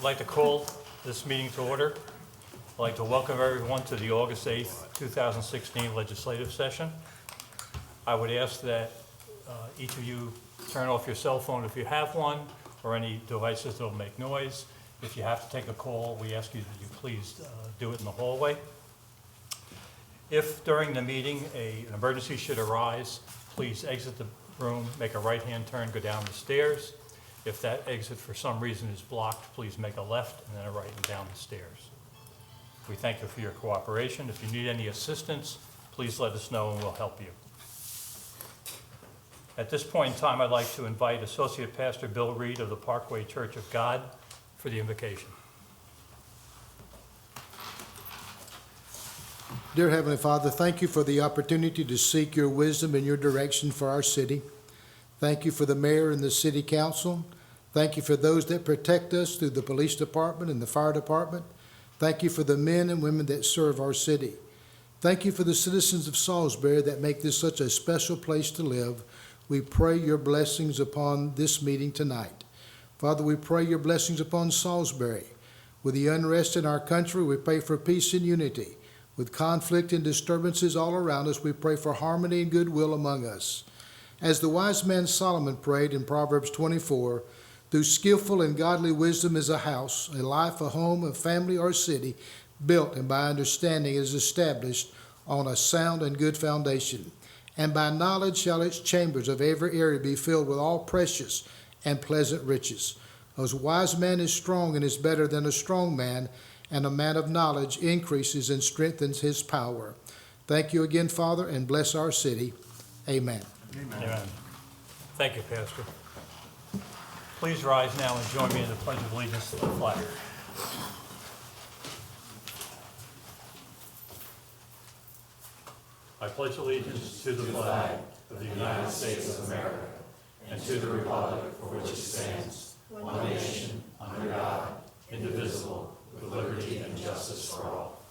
like to call this meeting to order. I'd like to welcome everyone to the August 8th, 2016 legislative session. I would ask that each of you turn off your cell phone if you have one, or any devices that will make noise. If you have to take a call, we ask you that you please do it in the hallway. If during the meeting an emergency should arise, please exit the room, make a right-hand turn, go down the stairs. If that exit for some reason is blocked, please make a left and then a right and down the stairs. We thank you for your cooperation. If you need any assistance, please let us know and we'll help you. At this point in time, I'd like to invite Associate Pastor Bill Reed of the Parkway Church of God for the invocation. Dear Heavenly Father, thank you for the opportunity to seek your wisdom and your direction for our city. Thank you for the mayor and the city council. Thank you for those that protect us through the police department and the fire department. Thank you for the men and women that serve our city. Thank you for the citizens of Salisbury that make this such a special place to live. We pray your blessings upon this meeting tonight. Father, we pray your blessings upon Salisbury. With the unrest in our country, we pray for peace and unity. With conflict and disturbances all around us, we pray for harmony and goodwill among us. As the wise man Solomon prayed in Proverbs 24, through skillful and godly wisdom is a house, a life, a home, a family, or a city, built and by understanding is established on a sound and good foundation. And by knowledge shall its chambers of every area be filled with all precious and pleasant riches. A wise man is strong and is better than a strong man, and a man of knowledge increases and strengthens his power. Thank you again, Father, and bless our city. Amen. Amen. Thank you, Pastor. Please rise now and join me in the Pledge of Allegiance to the flag. I pledge allegiance to the flag of the United States of America and to the republic for which it stands, one nation, under God, indivisible, with liberty and justice for all.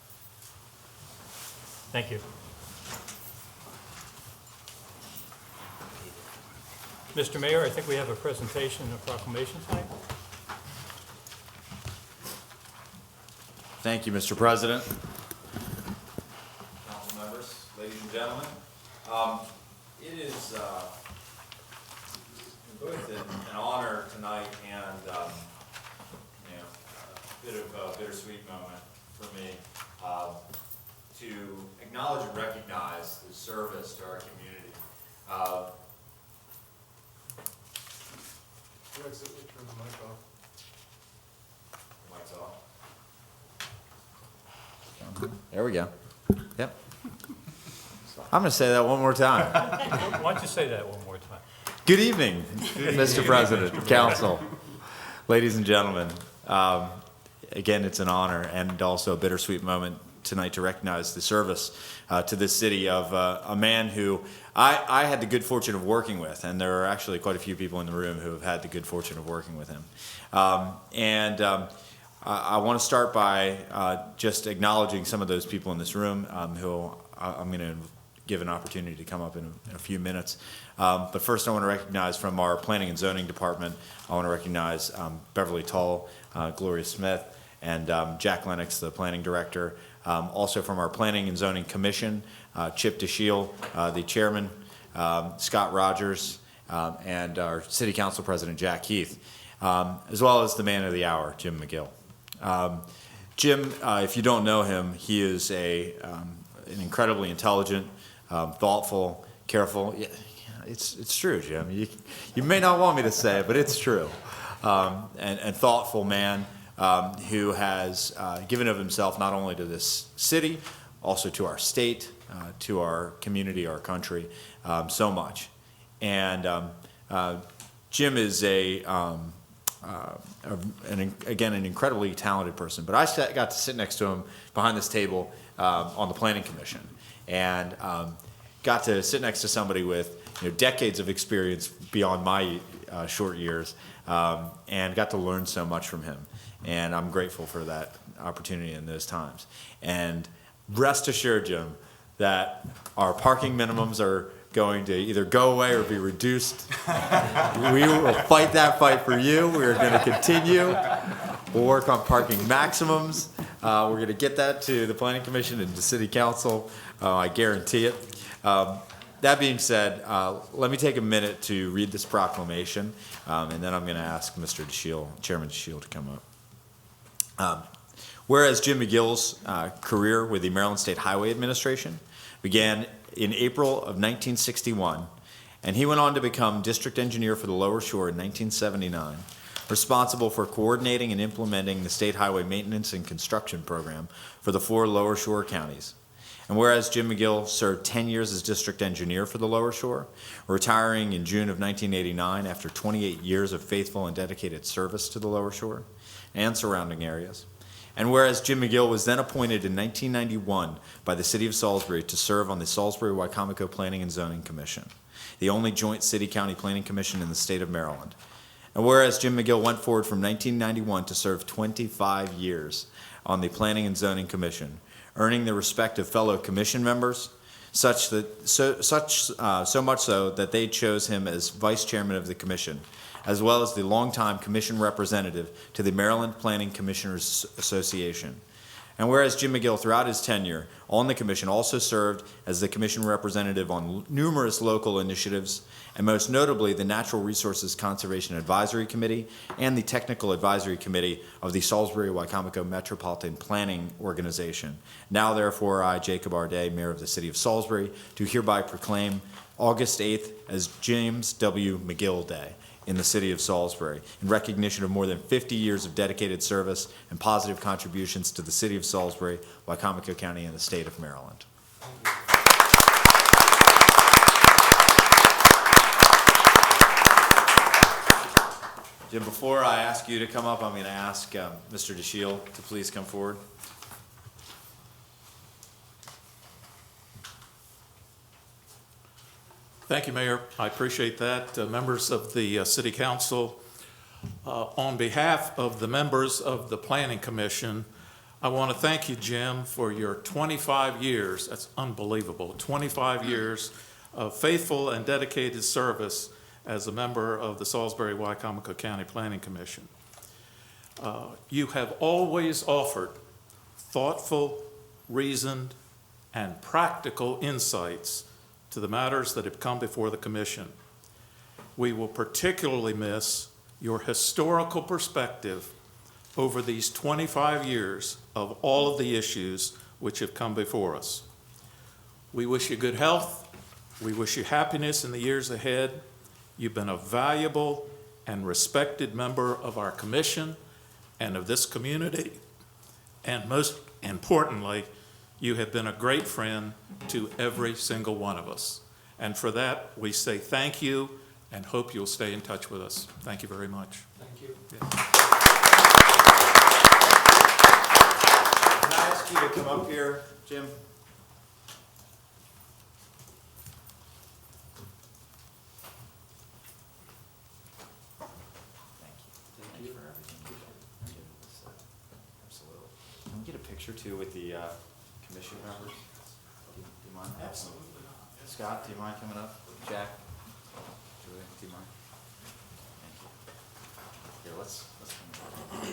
Thank you. Mr. Mayor, I think we have a presentation and a proclamation tonight. Thank you, Mr. President. Council members, ladies and gentlemen. It is both an honor tonight and a bit of a bittersweet moment for me to acknowledge and recognize the service to our community. Turn the mic off. Mic's off. There we go. Yep. I'm going to say that one more time. Why don't you say that one more time? Good evening, Mr. President, Council, ladies and gentlemen. Again, it's an honor and also a bittersweet moment tonight to recognize the service to this city of a man who I had the good fortune of working with, and there are actually quite a few people in the room who have had the good fortune of working with him. I want to start by just acknowledging some of those people in this room who I'm going to give an opportunity to come up in a few minutes. But first I want to recognize from our Planning and Zoning Department, I want to recognize Beverly Tull, Gloria Smith, and Jack Lennox, the Planning Director. Also from our Planning and Zoning Commission, Chip DeShiel, the Chairman, Scott Rogers, and our City Council President, Jack Heath, as well as the man of the hour, Jim McGill. Jim, if you don't know him, he is an incredibly intelligent, thoughtful, careful. Yeah, it's true, Jim. You may not want me to say it, but it's true. And thoughtful man who has given of himself not only to this city, also to our state, to our community, our country, so much. And Jim is an incredibly talented person. But I got to sit next to him behind this table on the Planning Commission, and got to sit next to somebody with decades of experience beyond my short years, and got to learn so much from him. And I'm grateful for that opportunity in those times. And rest assured, Jim, that our parking minimums are going to either go away or be reduced. We will fight that fight for you. We are going to continue. We'll work on parking maximums. We're going to get that to the planning commission and to city council. I guarantee it. That being said, let me take a minute to read this proclamation, and then I'm going to ask Mr. DeShiel, Chairman DeShiel, to come up. Whereas Jim McGill's career with the Maryland State Highway Administration began in April of 1961, and he went on to become district engineer for the Lower Shore in 1979, responsible for coordinating and implementing the state highway maintenance and construction program for the 4 Lower Shore counties. And whereas Jim McGill served 10 years as district engineer for the Lower Shore, retiring in June of 1989 after 28 years of faithful and dedicated service to the Lower Shore and surrounding areas. And whereas Jim McGill was then appointed in 1991 by the City of Salisbury to serve on the Salisbury-Wycomico Planning and Zoning Commission, the only joint city-county planning commission in the state of Maryland. And whereas Jim McGill went forward from 1991 to serve 25 years on the Planning and Zoning Commission, earning the respect of fellow commission members, so much so that they chose him as vice chairman of the commission, as well as the longtime commission representative to the Maryland Planning Commissioners Association. And whereas Jim McGill, throughout his tenure on the commission, also served as the commission representative on numerous local initiatives, and most notably the Natural Resources Conservation Advisory Committee and the Technical Advisory Committee of the Salisbury-Wycomico Metropolitan Planning Organization. Now, therefore, I, Jacob R. Day, Mayor of the City of Salisbury, do hereby proclaim August 8th as James W. McGill Day in the City of Salisbury, in recognition of more than 50 years of dedicated service and positive contributions to the City of Salisbury, Wycomico County, and the state of Maryland. Jim, before I ask you to come up, I'm going to ask Mr. DeShiel to please come forward. Thank you, Mayor. I appreciate that. Members of the City Council, on behalf of the members of the Planning Commission, I want to thank you, Jim, for your 25 years. That's unbelievable. 25 years of faithful and dedicated service as a member of the Salisbury-Wycomico County Planning Commission. You have always offered thoughtful, reasoned, and practical insights to the matters that have come before the Commission. We will particularly miss your historical perspective over these 25 years of all of the issues which have come before us. We wish you good health. We wish you happiness in the years ahead. You've been a valuable and respected member of our commission and of this community. And most importantly, you have been a great friend to every single one of us. And for that, we say thank you and hope you'll stay in touch with us. Thank you very much. Thank you. Can I ask you to come up here, Jim? Thank you for everything. Absolutely. Can we get a picture too with the commission members? Do you mind? Absolutely. Scott, do you mind coming up? Jack? Julie, do you mind? Thank you. Here, let's come up.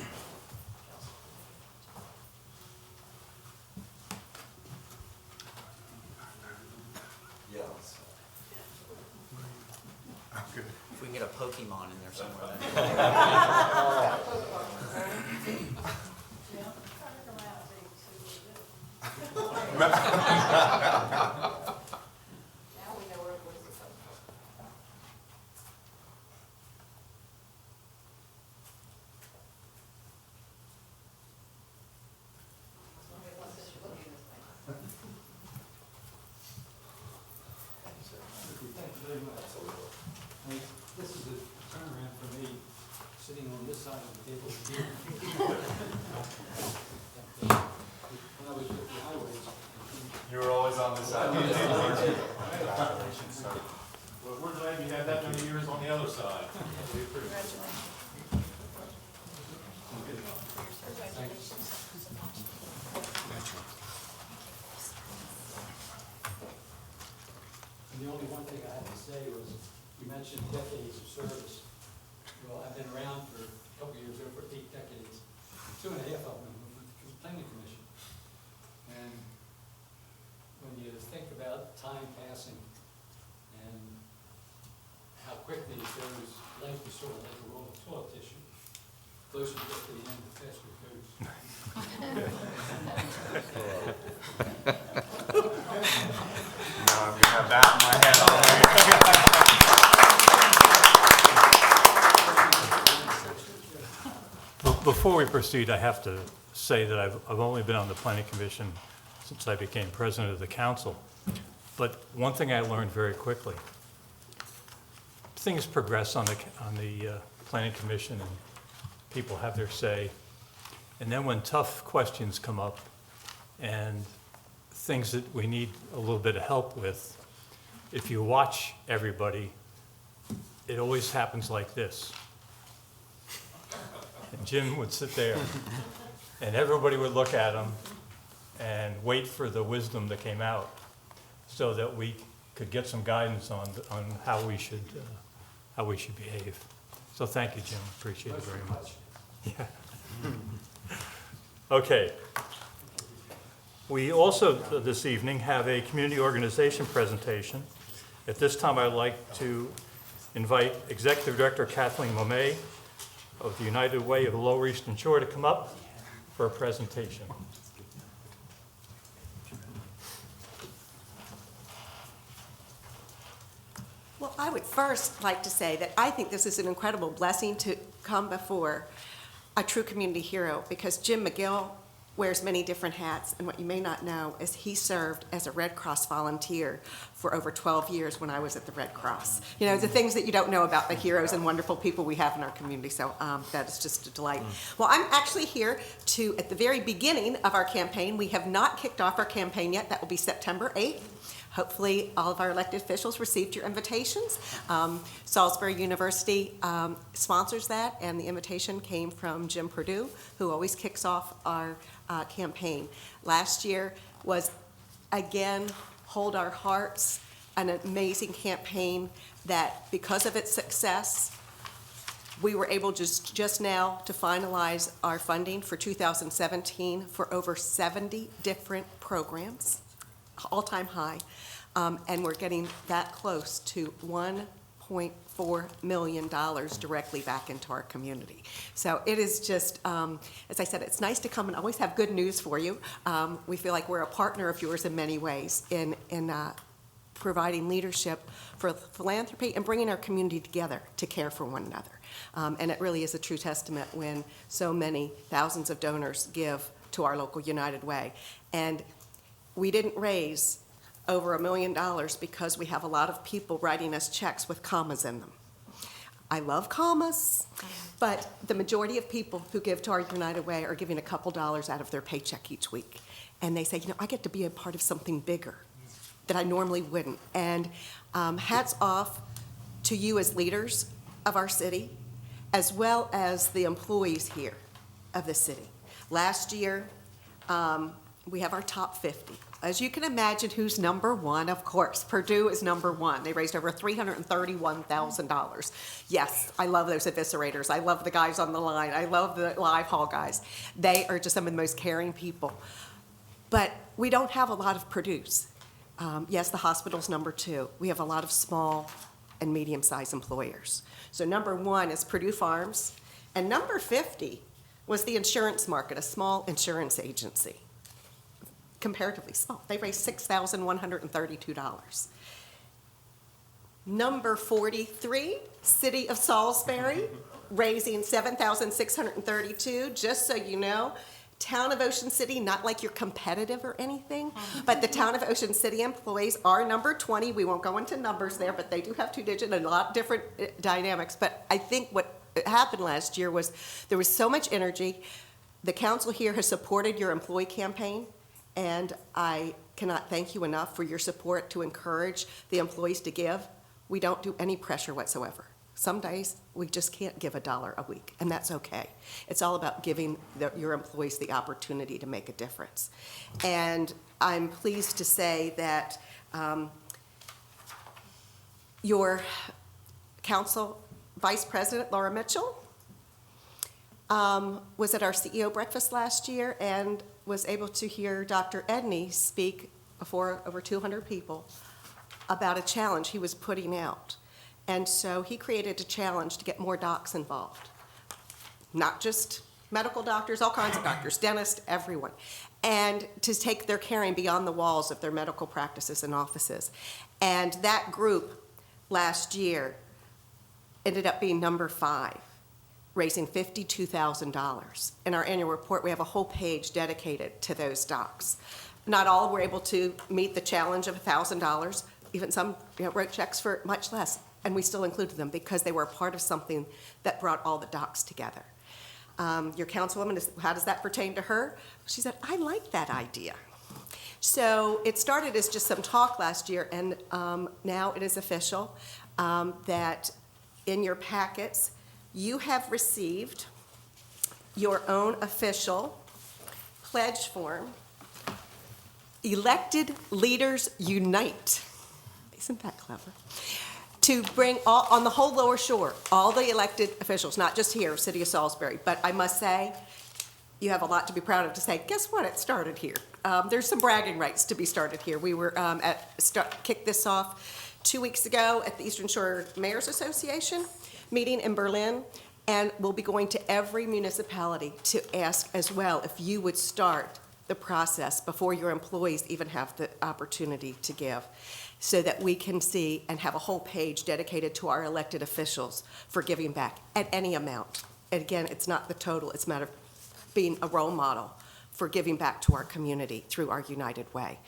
Yeah, let's. If we can get a Pokemon in there somewhere. This is a turnaround for me, sitting on this side of the table here. When I was with the highways. You were always on this side. Well, we're glad you had that many years on the other side. And the only one thing I had to say was, you mentioned decades of service. Well, I've been around for a couple of years, over 8 decades. 2.5 of them were from the planning commission. And when you think about time passing and how quickly it goes, life is sort of like a roll of toilet tissue. The closer you get to the end, the faster it goes. Now I'm gonna have that in my head all day. Before we proceed, I have to say that I've only been on the planning commission since I became president of the council. But one thing I learned very quickly, things progress on the planning commission and people have their say. And then when tough questions come up and things that we need a little bit of help with, if you watch everybody, it always happens like this. And Jim would sit there, and everybody would look at him and wait for the wisdom that came out so that we could get some guidance on how we should behave. So thank you, Jim. Appreciate it very much. Yeah. Okay. We also, this evening, have a community organization presentation. At this time, I'd like to invite Executive Director Kathleen Momay of the United Way of the Lower Eastern Shore to come up for a presentation. Well, I would first like to say that I think this is an incredible blessing to come before a true community hero, because Jim McGill wears many different hats, and what you may not know is he served as a Red Cross volunteer for over 12 years when I was at the Red Cross. You know, the things that you don't know about the heroes and wonderful people we have in our community, so that is just a delight. Well, I'm actually here to, at the very beginning of our campaign, we have not kicked off our campaign yet. That will be September 8th. Hopefully, all of our elected officials received your invitations. Salisbury University sponsors that, and the invitation came from Jim Perdue, who always kicks off our campaign. Last year was, again, Hold Our Hearts, an amazing campaign that, because of its success, we were able just now to finalize our funding for 2017 for over 70 different programs, all-time high, and we're getting that close to $1.4 million directly back into our community. So it is just, as I said, it's nice to come and always have good news for you. We feel like we're a partner of yours in many ways in providing leadership for philanthropy and bringing our community together to care for one another. And it really is a true testament when so many thousands of donors give to our local United Way. And we didn't raise over $1 million because we have a lot of people writing us checks with commas in them. I love commas, but the majority of people who give to our United Way are giving a couple dollars out of their paycheck each week. And they say, you know, I get to be a part of something bigger that I normally wouldn't. And hats off to you as leaders of our city, as well as the employees here of the city. Last year, we have our top 50. As you can imagine, who's number one? Of course, Purdue is number one. They raised over $331,000. Yes, I love those eviscerators. I love the guys on the line. I love the live haul guys. They are just some of the most caring people. But we don't have a lot of Purdue's. Yes, the hospital's number 2. We have a lot of small and medium-sized employers. So number 1 is Purdue Farms, and number 50 was the insurance market, a small insurance agency. Comparatively small. They raised $6,132. Number 43, City of Salisbury, raising $7,632. Just so you know, Town of Ocean City, not like you're competitive or anything, but the Town of Ocean City employees are number 20. We won't go into numbers there, but they do have 2-digit and a lot different dynamics. But I think what happened last year was there was so much energy. The council here has supported your employee campaign, and I cannot thank you enough for your support to encourage the employees to give. We don't do any pressure whatsoever. Some days we just can't give $1 a week, and that's okay. It's all about giving your employees the opportunity to make a difference. And I'm pleased to say that your council vice president, Laura Mitchell, was at our CEO breakfast last year and was able to hear Dr. Edney speak before over 200 people about a challenge he was putting out. And so he created a challenge to get more docs involved. Not just medical doctors, all kinds of doctors, dentists, everyone. And to take their caring beyond the walls of their medical practices and offices. And that group last year ended up being number 5, raising $52,000. In our annual report, we have a whole page dedicated to those docs. Not all were able to meet the challenge of $1,000. Even some wrote checks for much less, and we still included them because they were a part of something that brought all the docs together. Your councilwoman, how does that pertain to her? She said, I like that idea. So it started as just some talk last year, and now it is official that in your packets, you have received your own official pledge form, Elected Leaders Unite. Isn't that clever? To bring all, on the whole Lower Shore, all the elected officials, not just here, City of Salisbury, but I must say, you have a lot to be proud of to say, guess what, it started here. There's some bragging rights to be started here. We were kicked this off 2 weeks ago at the Eastern Shore Mayors Association meeting in Berlin, and we'll be going to every municipality to ask as well if you would start the process before your employees even have the opportunity to give, so that we can see and have a whole page dedicated to our elected officials for giving back at any amount. And again, it's not the total, it's a matter of being a role model for giving back to our community through our United Way.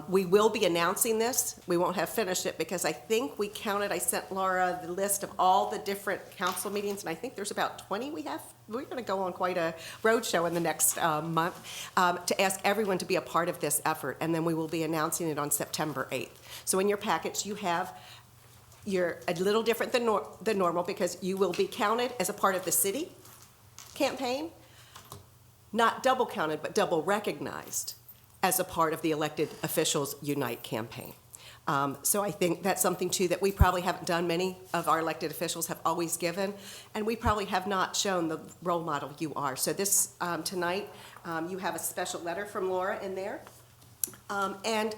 We will be announcing this. We won't have finished it because I think we counted, I sent Laura the list of all the different council meetings, and I think there's about 20 we have. We're going to go on quite a roadshow in the next month to ask everyone to be a part of this effort, and then we will be announcing it on September 8th. So in your packets, you have, you're a little different than normal because you will be counted as a part of the city campaign, not double counted, but double recognized as a part of the Elected Officials Unite campaign. So I think that's something, too, that we probably haven't done. Many of our elected officials have always given, and we probably have not shown the role model you are. So this, tonight, you have a special letter from Laura in there. And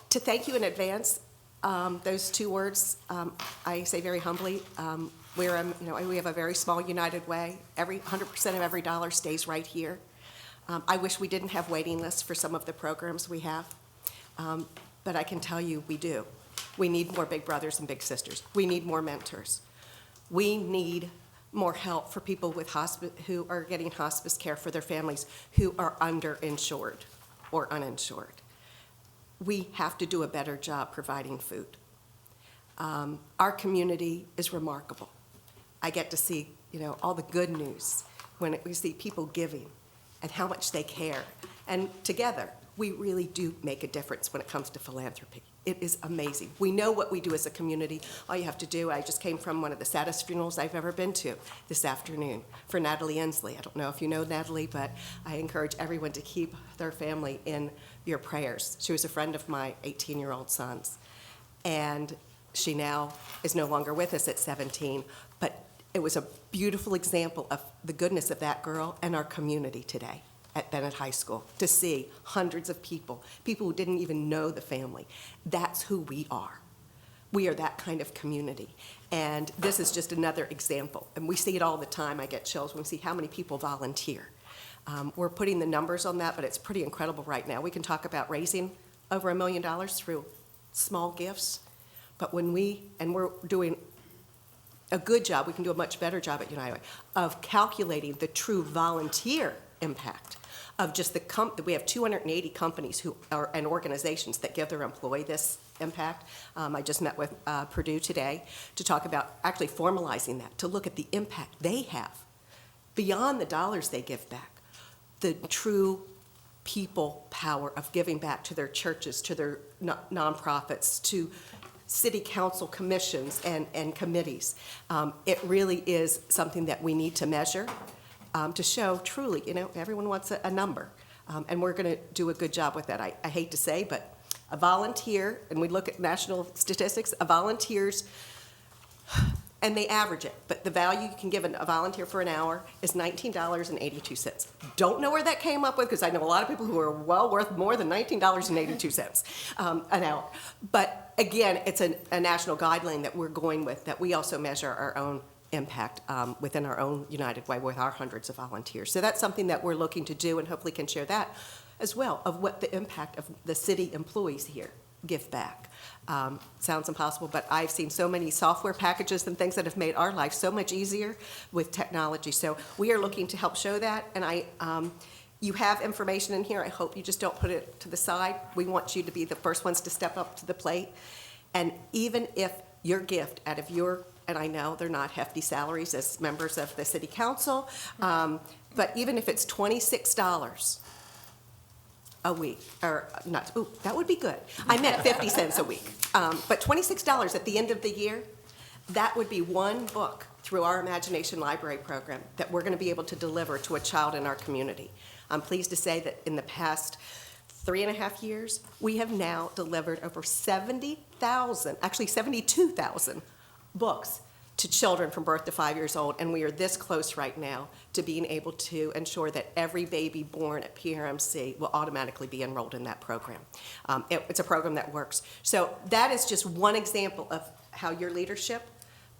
to thank you in advance, those 2 words, I say very humbly, we have a very small United Way. 100% of every dollar stays right here. I wish we didn't have waiting lists for some of the programs we have, but I can tell you we do. We need more big brothers and big sisters. We need more mentors. We need more help for people with who are getting hospice care for their families who are underinsured or uninsured. We have to do a better job providing food. Our community is remarkable. I get to see, all the good news when we see people giving and how much they care. And together, we really do make a difference when it comes to philanthropy. It is amazing. We know what we do as a community. All you have to do, I just came from one of the saddest funerals I've ever been to this afternoon for Natalie Ensley. I don't know if you know Natalie, but I encourage everyone to keep their family in your prayers. She was a friend of my 18-year-old son's. And she now is no longer with us at 17, but it was a beautiful example of the goodness of that girl and our community today at Bennett High School, to see hundreds of people who didn't even know the family. That's who we are. We are that kind of community. And this is just another example. And we see it all the time. I get chills when we see how many people volunteer. We're putting the numbers on that, but it's pretty incredible right now. We can talk about raising over $1 million through small gifts, but we're doing a good job, we can do a much better job at United Way, of calculating the true volunteer impact of just we have 280 companies and organizations that give their employee this impact. I just met with Purdue today to talk about actually formalizing that, to look at the impact they have beyond the dollars they give back, the true people power of giving back to their churches, to their nonprofits, to city council commissions and committees. It really is something that we need to measure to show truly, everyone wants a number. And we're going to do a good job with that. I hate to say, but a volunteer, and we look at national statistics, a volunteer's and they average it, but the value you can give a volunteer for an hour is $19.82. Don't know where that came up with, because I know a lot of people who are well worth more than $19.82 an hour. But again, it's a national guideline that we're going with, that we also measure our own impact within our own United Way with our hundreds of volunteers. So that's something that we're looking to do, and hopefully can share that as well, of what the impact of the city employees here give back. Sounds impossible, but I've seen so many software packages and things that have made our life so much easier with technology. So we are looking to help show that, and you have information in here. I hope you just don't put it to the side. We want you to be the first ones to step up to the plate. And even if your gift out of your, and I know they're not hefty salaries as members of the city council, but even if it's $26 a week, or not, ooh, that would be good. I meant 50 cents a week. But $26 at the end of the year, that would be one book through our Imagination Library program that we're gonna be able to deliver to a child in our community. I'm pleased to say that in the past 3.5 years, we have now delivered over 70,000, actually 72,000 books to children from birth to 5 years old, and we are this close right now to being able to ensure that every baby born at PRMC will automatically be enrolled in that program. It's a program that works. So that is just one example of how your leadership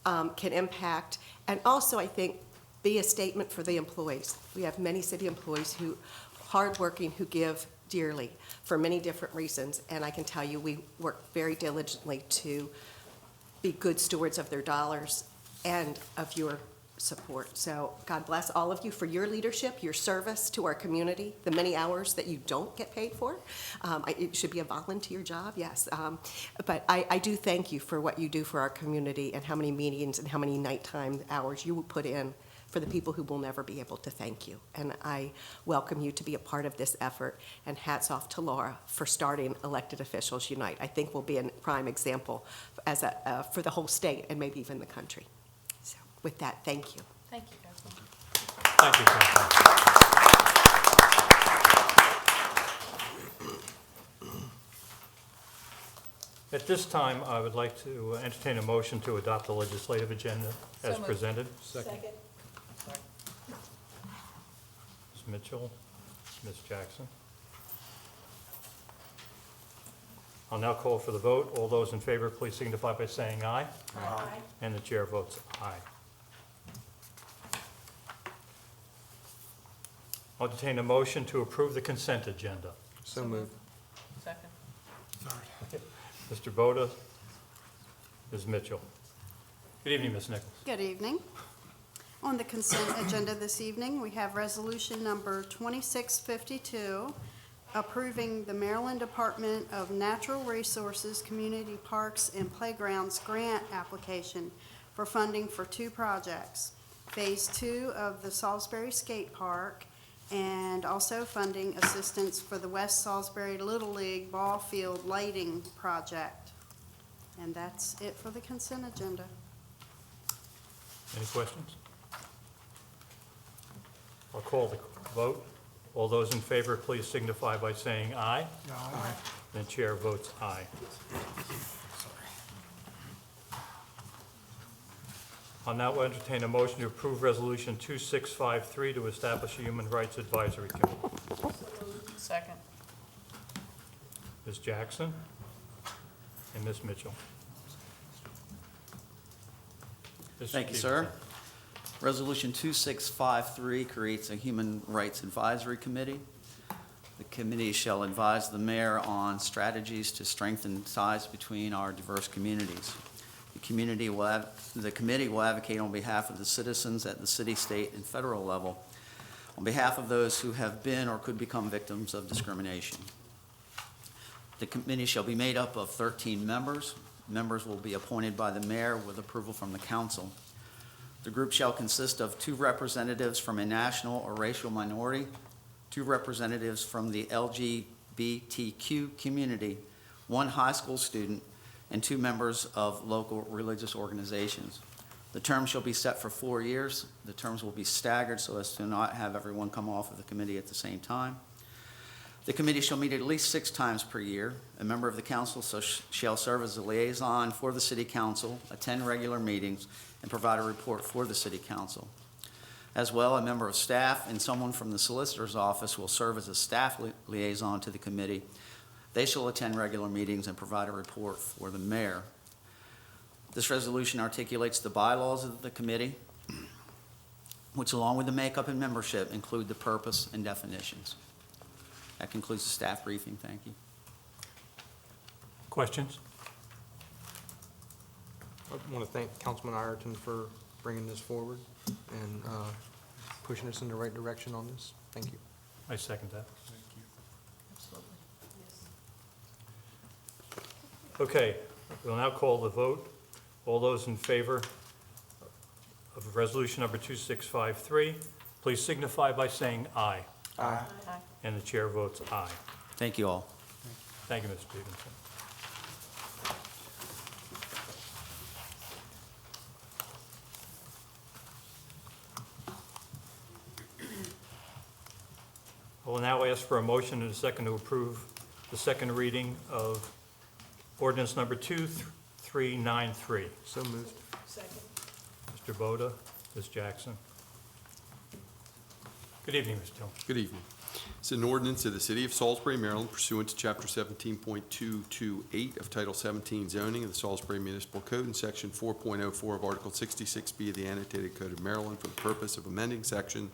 can impact, and also, I think, be a statement for the employees. We have many city employees who, hardworking, who give dearly for many different reasons, and I can tell you, we work very diligently to be good stewards of their dollars and of your support. So God bless all of you for your leadership, your service to our community, the many hours that you don't get paid for. It should be a volunteer job, yes. But I do thank you for what you do for our community, and how many meetings and how many nighttime hours you will put in for the people who will never be able to thank you. And I welcome you to be a part of this effort, and hats off to Laura for starting Elected Officials Unite. I think we'll be a prime example as for the whole state and maybe even the country. So with that, thank you. Thank you, Councilman. Thank you, Councilman. At this time, I would like to entertain a motion to adopt the legislative agenda as moved. presented. Second. Ms. Mitchell, Ms. Jackson. I'll now call for the vote. All those in favor, please signify by saying aye. Aye. And the chair votes aye. I'll entertain a motion to approve the consent agenda. So moved. Second. Mr. Boda, Ms. Mitchell. Good evening, Ms. Nichols. Good evening. On the consent agenda this evening, we have resolution number 2652, approving the Maryland Department of Natural Resources Community Parks and Playgrounds grant application for funding for 2 projects. Phase 2 of the Salisbury Skate Park, and also funding assistance for the West Salisbury Little League Ball Field Lighting Project. And that's it for the consent agenda. Any questions? I'll call the vote. All those in favor, please signify by saying aye. Aye. And the chair votes aye. I'll now entertain a motion to approve Resolution 2653 to establish a Human Rights Advisory Committee. Second. Ms. Jackson and Ms. Mitchell. Mr. Thank you, Stevenson. sir. Resolution 2653 creates a Human Rights Advisory Committee. The committee shall advise the mayor on strategies to strengthen ties between our diverse communities. The committee will advocate on behalf of the citizens at the city, state, and federal level, on behalf of those who have been or could become victims of discrimination. The committee shall be made up of 13 members. Members will be appointed by the mayor with approval from the council. The group shall consist of 2 representatives from a national or racial minority, 2 representatives from the LGBTQ community, 1 high school student, and 2 members of local religious organizations. The term shall be set for 4 years. The terms will be staggered so as to not have everyone come off of the committee at the same time. The committee shall meet at least 6 times per year. A member of the council shall serve as a liaison for the city council, attend regular meetings, and provide a report for the city council. As well, a member of staff and someone from the solicitor's office will serve as a staff liaison to the committee. They shall attend regular meetings and provide a report for the mayor. This resolution articulates the bylaws of the committee, which along with the makeup and membership include the purpose and definitions. That concludes the staff briefing. Thank you. Questions? I want to thank Councilman Ireton for bringing this forward and pushing us in the right direction on this. Thank you. I second that. Absolutely. Okay, we'll now call the vote. All those in favor of resolution number 2653, please signify by saying aye. Aye. Aye. And the chair votes aye. Thank you all. Thank you, Mr. Stevenson. I will now ask for a motion and a second to approve the second reading of ordinance number 2393. So moved. Second. Mr. Boda, Ms. Jackson. Good evening, Mr. Tillman. Good evening. It's an ordinance of the City of Salisbury, Maryland pursuant to Chapter 17.228 of Title 17 zoning of the Salisbury Municipal Code and Section 4.04 of Article 66B of the Annotated Code of Maryland for the purpose of amending Section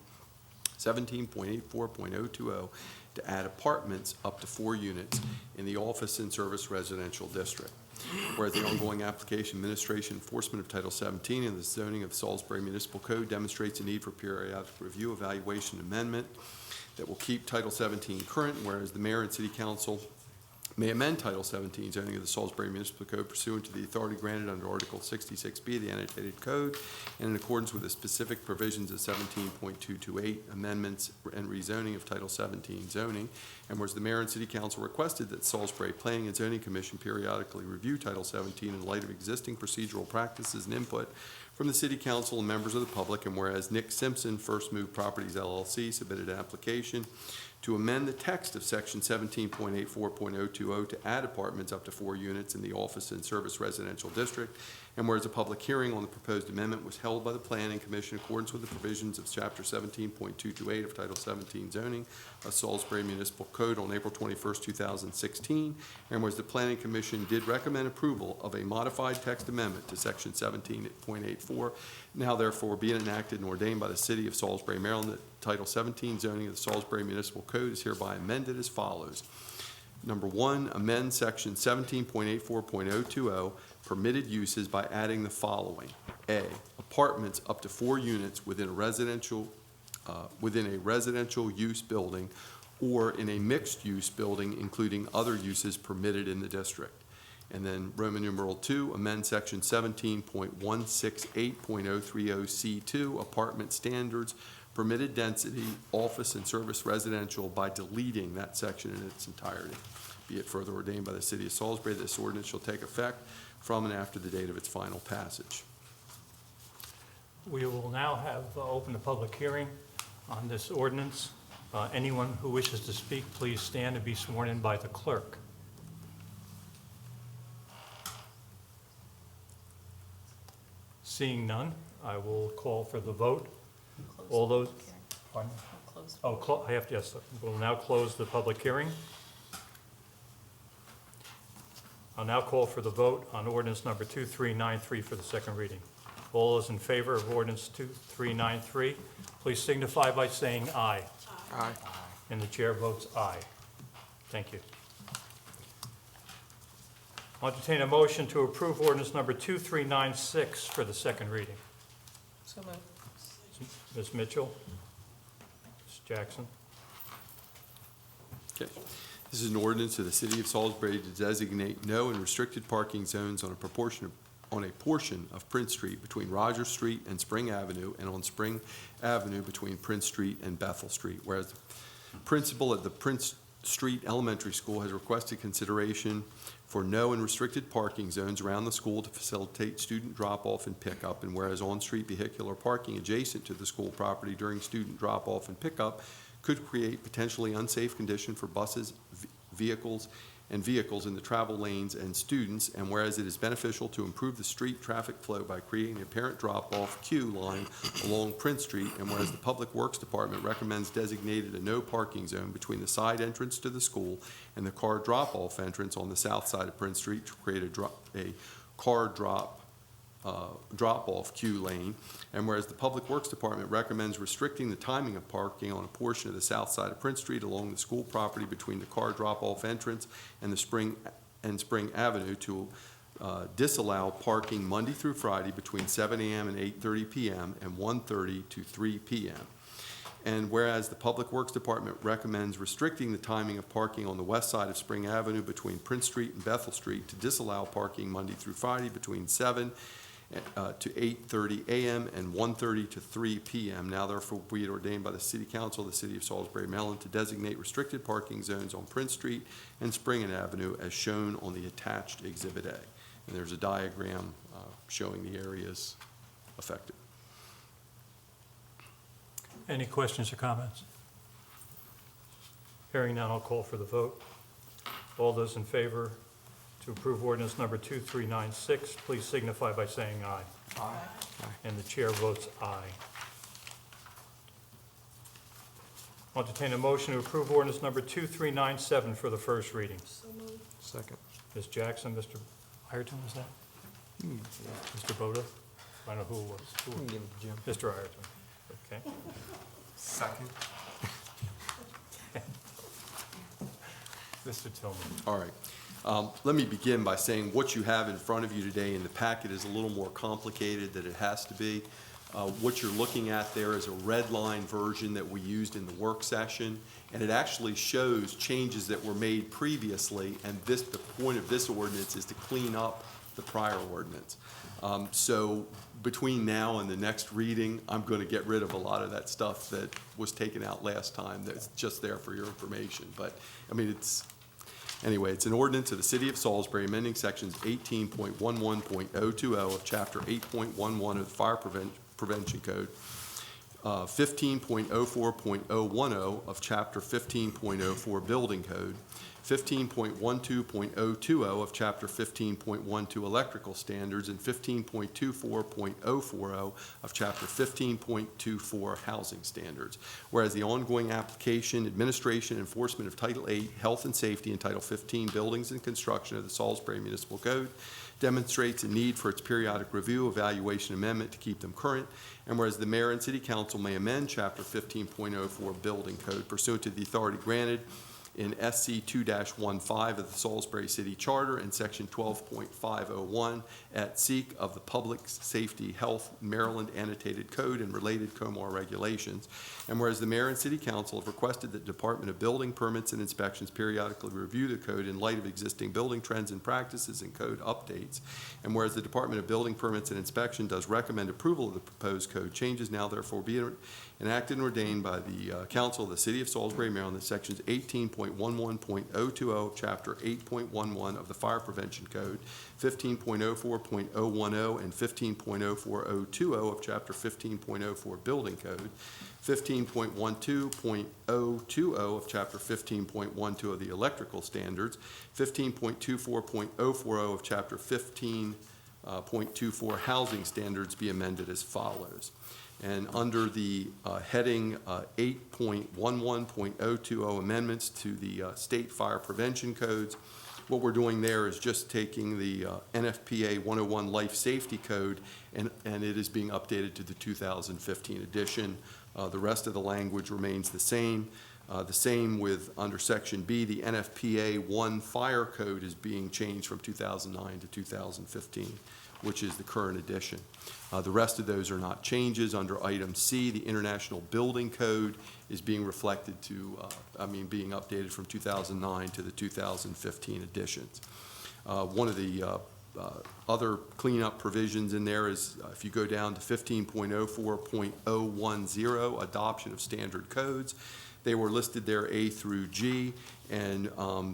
17.84.020 to add apartments up to 4 units in the office and service residential district. Whereas the ongoing application, administration, enforcement of Title 17 and the zoning of the Salisbury Municipal Code demonstrates a need for periodic review, evaluation, and amendment that will keep Title 17 current, whereas the mayor and city council may amend Title 17 zoning of the Salisbury Municipal Code pursuant to the authority granted under Article 66B of the Annotated Code and in accordance with the specific provisions of 17.228 amendments and rezoning of Title 17 zoning. And whereas the mayor and city council requested that Salisbury Planning and Zoning Commission periodically review Title 17 in light of existing procedural practices and input from the city council and members of the public, and whereas Nick Simpson, First Move Properties LLC, submitted an application to amend the text of Section 17.84.020 to add apartments up to 4 units in the office and service residential district, and whereas a public hearing on the proposed amendment was held by the Planning Commission in accordance with the provisions of Chapter 17.228 of Title 17 zoning of Salisbury Municipal Code on April 21st, 2016, and whereas the Planning Commission did recommend approval of a modified text amendment to Section 17.84, now therefore being enacted and ordained by the City of Salisbury, Maryland, that Title 17 zoning of the Salisbury Municipal Code is hereby amended as follows. Number 1, amend Section 17.84.020, permitted uses by adding the following. A, apartments up to 4 units within a residential use building or in a mixed-use building, including other uses permitted in the district. And then Roman numeral 2, amend Section 17.168.030C2, apartment standards, permitted density, office and service residential, by deleting that section in its entirety. Be it further ordained by the City of Salisbury, this ordinance shall take effect from and after the date of its final passage. We will now have open the public hearing on this ordinance. Anyone who wishes to speak, please stand and be sworn in by the clerk. Seeing none, I will call for the vote. All those, pardon? Oh, I have to, yes, we'll now close the public hearing. I'll now call for the vote on ordinance number 2393 for the second reading. All those in favor of ordinance 2393, please signify by saying aye. Aye. And the chair votes aye. Thank you. I'll entertain a motion to approve ordinance number 2396 for the second reading. So moved. Ms. Mitchell? Ms. Jackson? Okay. This is an ordinance of the City of Salisbury to designate no and restricted parking zones on a portion of Prince Street between Rogers Street and Spring Avenue, and on Spring Avenue between Prince Street and Bethel Street. Whereas the principal at the Prince Street Elementary School has requested consideration for no and restricted parking zones around the school to facilitate student drop-off and pickup, and whereas on-street vehicular parking adjacent to the school property during student drop-off and pickup could create potentially unsafe condition for buses, vehicles in the travel lanes and students, and whereas it is beneficial to improve the street traffic flow by creating a parent drop-off queue line along Prince Street, and whereas the Public Works Department recommends designated a no parking zone between the side entrance to the school and the car drop-off entrance on the south side of Prince Street to create a car drop-off queue lane, and whereas the Public Works Department recommends restricting the timing of parking on a portion of the south side of Prince Street along the school property between the car drop-off entrance and the Spring Avenue to disallow parking Monday through Friday between 7 a.m. and 8:30 p.m. and 1:30 to 3 p.m. And whereas the Public Works Department recommends restricting the timing of parking on the west side of Spring Avenue between Prince Street and Bethel Street to disallow parking Monday through Friday between 7 to 8:30 a.m. and 1:30 to 3 p.m. Now therefore be it ordained by the City Council of the City of Salisbury, Maryland, to designate restricted parking zones on Prince Street and Spring Avenue as shown on the attached Exhibit A. And there's a diagram showing the areas affected. Any questions or comments? Hearing none, I'll call for the vote. All those in favor to approve ordinance number 2396, please signify by saying aye. Aye. And the chair votes aye. I'll entertain a motion to approve ordinance number 2397 for the first reading. So moved. Second. Ms. Jackson, Mr. Ireton, was that? Mr. Boda? I don't know who it was. We can give it to Jim. Mr. Ireton, okay. Second. Mr. Tillman. All right. Let me begin by saying what you have in front of you today in the packet is a little more complicated than it has to be. What you're looking at there is a red line version that we used in the work session, and it actually shows changes that were made previously, and the point of this ordinance is to clean up the prior ordinance. So between now and the next reading, I'm going to get rid of a lot of that stuff that was taken out last time that's just there for your information. But, I mean, anyway, it's an ordinance of the City of Salisbury amending sections 18.11.020 of Chapter 8.11 of the Fire Prevention Code, 15.04.010 of Chapter 15.04 Building Code, 15.12.020 of Chapter 15.12 Electrical Standards, and 15.24.040 of Chapter 15.24 Housing Standards. Whereas the ongoing application, administration, and enforcement of Title 8 Health and Safety and Title 15 Buildings and Construction of the Salisbury Municipal Code demonstrates a need for its periodic review, evaluation, amendment to keep them current, and whereas the mayor and city council may amend Chapter 15.04 Building Code pursuant to the authority granted in SC 2-15 of the Salisbury City Charter and Section 12.501 at SEEK of the Public Safety Health Maryland Annotated Code and related COMAR regulations. And whereas the mayor and city council have requested that the Department of Building Permits and Inspections periodically review the code in light of existing building trends and practices and code updates. And whereas the Department of Building Permits and Inspection does recommend approval of the proposed code changes, now therefore be enacted and ordained by the Council of the City of Salisbury, Maryland, that sections 18.11.020 of Chapter 8.11 of the Fire Prevention Code, 15.04.010 and 15.04020 of Chapter 15.04 Building Code, 15.12.020 of Chapter 15.12 of the Electrical Standards, 15.24.040 of Chapter 15.24 Housing Standards be amended as follows. And under the heading 8.11.020 amendments to the state fire prevention codes, what we're doing there is just taking the NFPA 101 Life Safety Code and it is being updated to the 2015 edition. The rest of the language remains the same. The same with under Section B, the NFPA 1 Fire Code is being changed from 2009 to 2015, which is the current edition. The rest of those are not changes. Under item C, the International Building Code is being reflected to, being updated from 2009 to the 2015 editions. One of the other cleanup provisions in there is if you go down to 15.04.010, adoption of standard codes, They were listed there A through G, and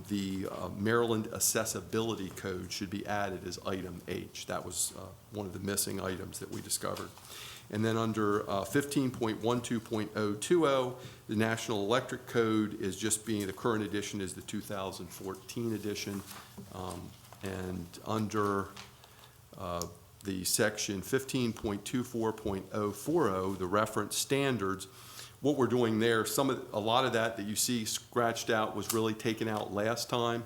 the Maryland Accessibility Code should be added as item H. That was one of the missing items that we discovered. And then under 15.12.020, the National Electric Code is just being, the current edition is the 2014 edition. And under the section 15.24.040, the reference standards, what we're doing there, a lot of that you see scratched out was really taken out last time.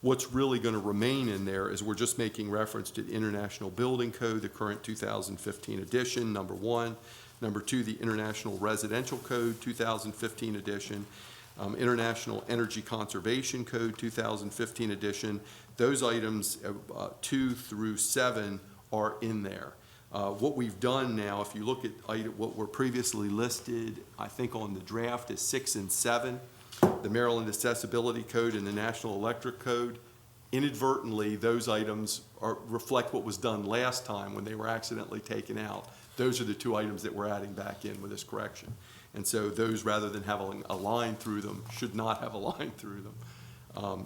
What's really going to remain in there is we're just making reference to the International Building Code, the current 2015 edition, number one. Number two, the International Residential Code, 2015 edition. International Energy Conservation Code, 2015 edition. Those items 2 through 7 are in there. What we've done now, if you look at what were previously listed, I think on the draft is 6 and 7. The Maryland Accessibility Code and the National Electric Code, inadvertently, those items reflect what was done last time when they were accidentally taken out. Those are the two items that we're adding back in with this correction. And so those, rather than having a line through them, should not have a line through them.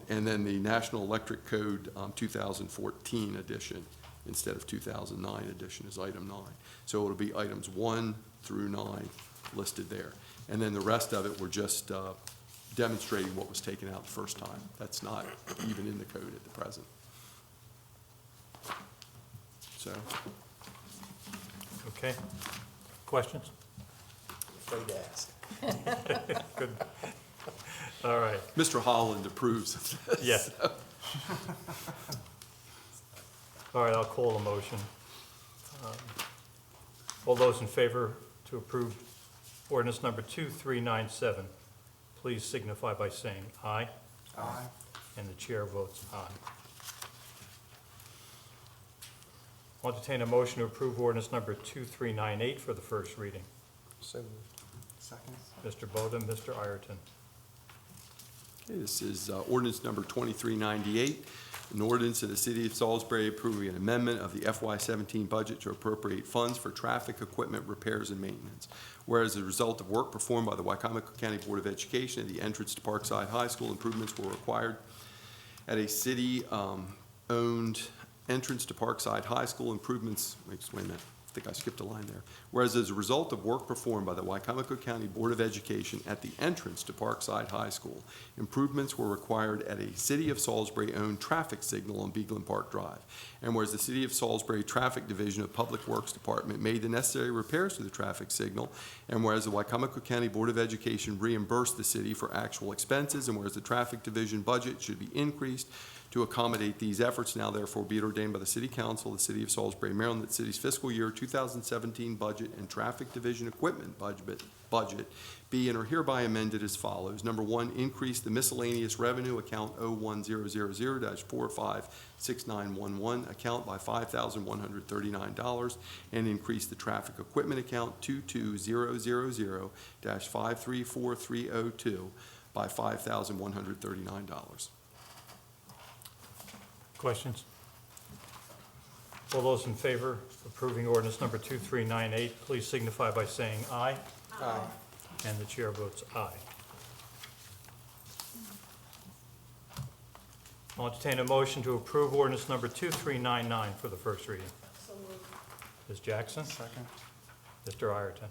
And then the National Electric Code 2014 edition instead of 2009 edition is item 9. So it'll be items 1 through 9 listed there. And then the rest of it, we're just demonstrating what was taken out the first time. That's not even in the code at the present. So. Okay. Questions? Afraid to ask. Good. All right. Mr. Holland approves of this. Yes. All right, I'll call the motion. All those in favor to approve ordinance number 2397, please signify by saying aye. Aye. And the chair votes aye. I'll entertain a motion to approve ordinance number 2398 for the first reading. So moved. Second. Mr. Bowden, Mr. Ireton. Okay, this is ordinance number 2398, an ordinance of the City of Salisbury approving an amendment of the FY17 budget to appropriate funds for traffic equipment repairs and maintenance. Whereas as a result of work performed by the Wycomico County Board of Education at the entrance to Parkside High School, improvements were required at a city-owned entrance to Parkside High School, improvements, wait a minute. I think I skipped a line there. Whereas as a result of work performed by the Wycomico County Board of Education at the entrance to Parkside High School, improvements were required at a City of Salisbury-owned traffic signal on Beagland Park Drive. And whereas the City of Salisbury Traffic Division of Public Works Department made the necessary repairs to the traffic signal, and whereas the Wycomico County Board of Education reimbursed the city for actual expenses, and whereas the Traffic Division budget should be increased to accommodate these efforts, now therefore be it ordained by the City Council of the City of Salisbury, Maryland, that the city's fiscal year 2017 budget and Traffic Division equipment budget be and are hereby amended as follows. Number one, increase the miscellaneous revenue account 01000-456911 account by $5,139 and increase the traffic equipment account 22000-534302 by $5,139. Questions? All those in favor of approving ordinance number 2398, please signify by saying aye. Aye. And the chair votes aye. I'll entertain a motion to approve ordinance number 2399 for the first reading. So moved. Ms. Jackson? Second. Mr. Ireton?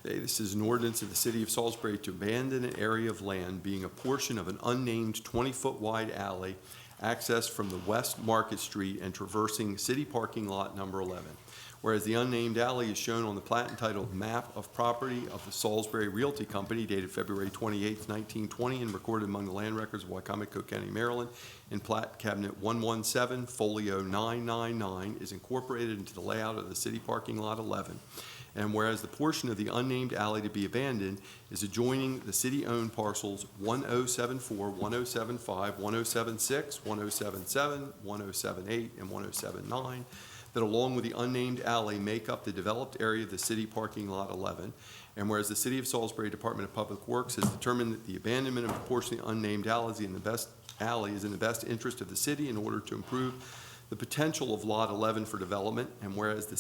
Okay, this is an ordinance of the City of Salisbury to abandon an area of land being a portion of an unnamed 20-foot wide alley accessed from the West Market Street and traversing city parking lot number 11. Whereas the unnamed alley is shown on the plat entitled Map of Property of the Salisbury Realty Company dated February 28, 1920, and recorded among the land records of Wycomico County, Maryland, in Plat Cabinet 117, Folio 999, is incorporated into the layout of the city parking lot 11. And whereas the portion of the unnamed alley to be abandoned is adjoining the city-owned parcels 1074, 1075, 1076, 1077, 1078, and 1079, that along with the unnamed alley make up the developed area of the city parking lot 11. And whereas the City of Salisbury Department of Public Works has determined that the abandonment of a portion of the unnamed alley is in the best interest of the city in order to improve the potential of Lot 11 for development, and whereas the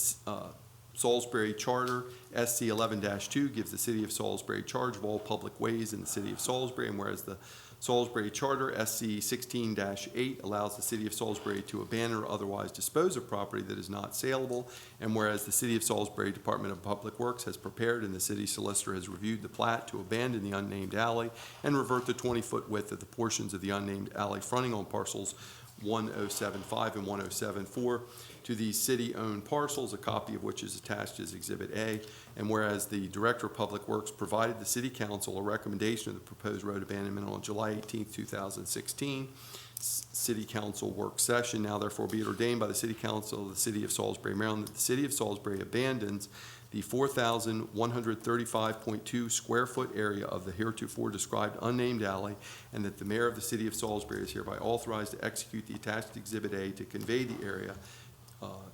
Salisbury Charter, SC 11-2, gives the City of Salisbury charge of all public ways in the City of Salisbury, and whereas the Salisbury Charter, SC 16-8, allows the City of Salisbury to abandon or otherwise dispose of property that is not saleable, and whereas the City of Salisbury Department of Public Works has prepared and the city solicitor has reviewed the plat to abandon the unnamed alley and revert the 20-foot width of the portions of the unnamed alley fronting on parcels 1075 and 1074 to these city-owned parcels, a copy of which is attached as Exhibit A. And whereas the Director of Public Works provided the City Council a recommendation of the proposed road abandonment on July 18, 2016, City Council work session, now therefore be it ordained by the City Council of the City of Salisbury, Maryland, that the City of Salisbury abandons the 4,135.2 square foot area of the heretofore described unnamed alley, and that the mayor of the City of Salisbury is hereby authorized to execute the attached Exhibit A to convey the area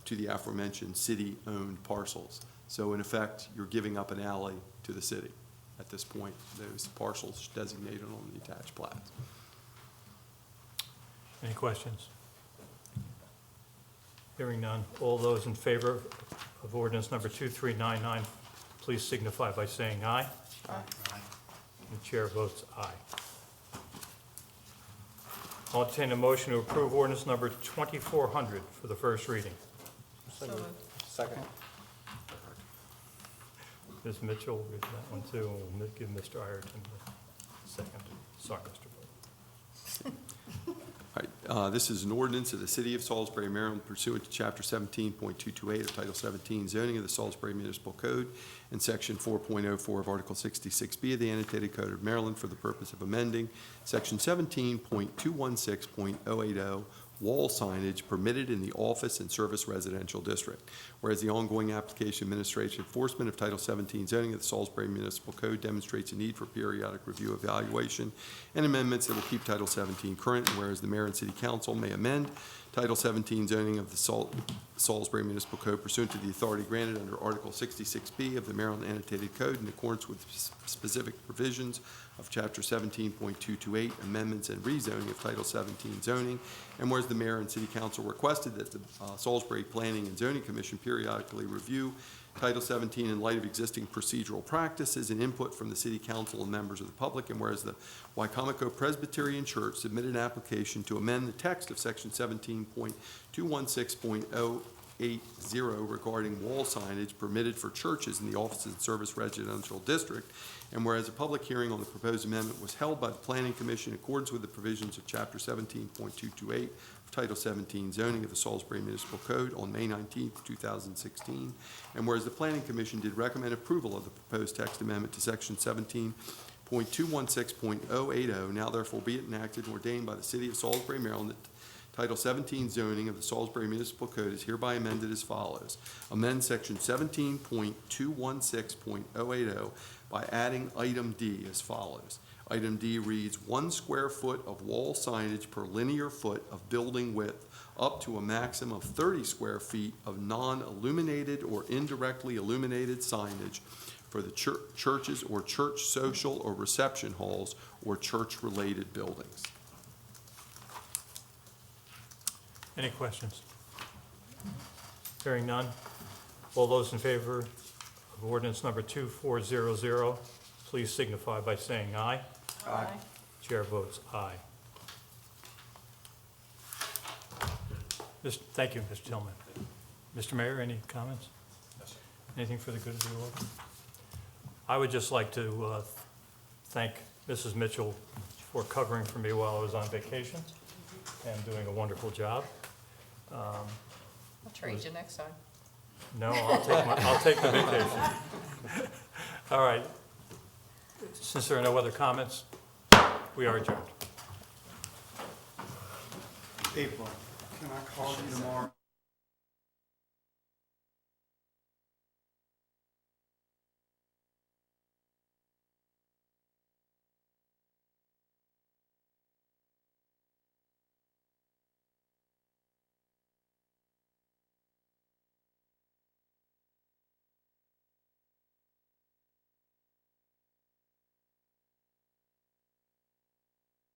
to the aforementioned city-owned parcels. So in effect, you're giving up an alley to the city at this point, those parcels designated on the attached plats. Any questions? Hearing none. All those in favor of ordinance number 2399, please signify by saying aye. Aye. The chair votes aye. I'll entertain a motion to approve ordinance number 2400 for the first reading. So moved. Second. Ms. Mitchell, read that one too, and we'll give Mr. Ireton the second. Sorry, Mr. Vogt. All right, this is an ordinance of the City of Salisbury, Maryland pursuant to Chapter 17.228 of Title 17 zoning of the Salisbury Municipal Code and Section 4.04 of Article 66B of the Annotated Code of Maryland for the purpose of amending Section 17.216.080 wall signage permitted in the office and service residential district. Whereas the ongoing application, administration, enforcement of Title 17 zoning of the Salisbury Municipal Code demonstrates a need for periodic review, evaluation, and amendments that will keep Title 17 current, and whereas the mayor and city council may amend Title 17 zoning of the Salisbury Municipal Code pursuant to the authority granted under Article 66B of the Maryland Annotated Code in accordance with specific provisions of Chapter 17.228, amendments and rezoning of Title 17 zoning, and whereas the mayor and city council requested that the Salisbury Planning and Zoning Commission periodically review Title 17 in light of existing procedural practices and input from the city council and members of the public, and whereas the Wycomico Presbyterian Church submitted an application to amend the text of Section 17.216.080 regarding wall signage permitted for churches in the office and service residential district, and whereas a public hearing on the proposed amendment was held by the Planning Commission in accordance with the provisions of Chapter 17.228 of Title 17 zoning of the Salisbury Municipal Code on May 19, 2016, and whereas the Planning Commission did recommend approval of the proposed text amendment to Section 17.216.080, now therefore be it enacted and ordained by the City of Salisbury, Maryland, that Title 17 zoning of the Salisbury Municipal Code is hereby amended as follows. Amend Section 17.216.080 by adding item D as follows. Item D reads 1 square foot of wall signage per linear foot of building width up to a maximum of 30 square feet of non-illuminated or indirectly illuminated signage for the churches or church social or reception halls or church-related buildings. Any questions? Hearing none. All those in favor of ordinance number 2400, please signify by saying aye. Aye. Chair votes aye. Thank you, Mr. Tillman. Mr. Mayor, any comments? Anything for the good of the order? I would just like to thank Mrs. Mitchell for covering for me while I was on vacation and doing a wonderful job. I'll trade you next time. No, I'll take the vacation. All right. Since there are no other comments, we are adjourned. April, can I call you tomorrow?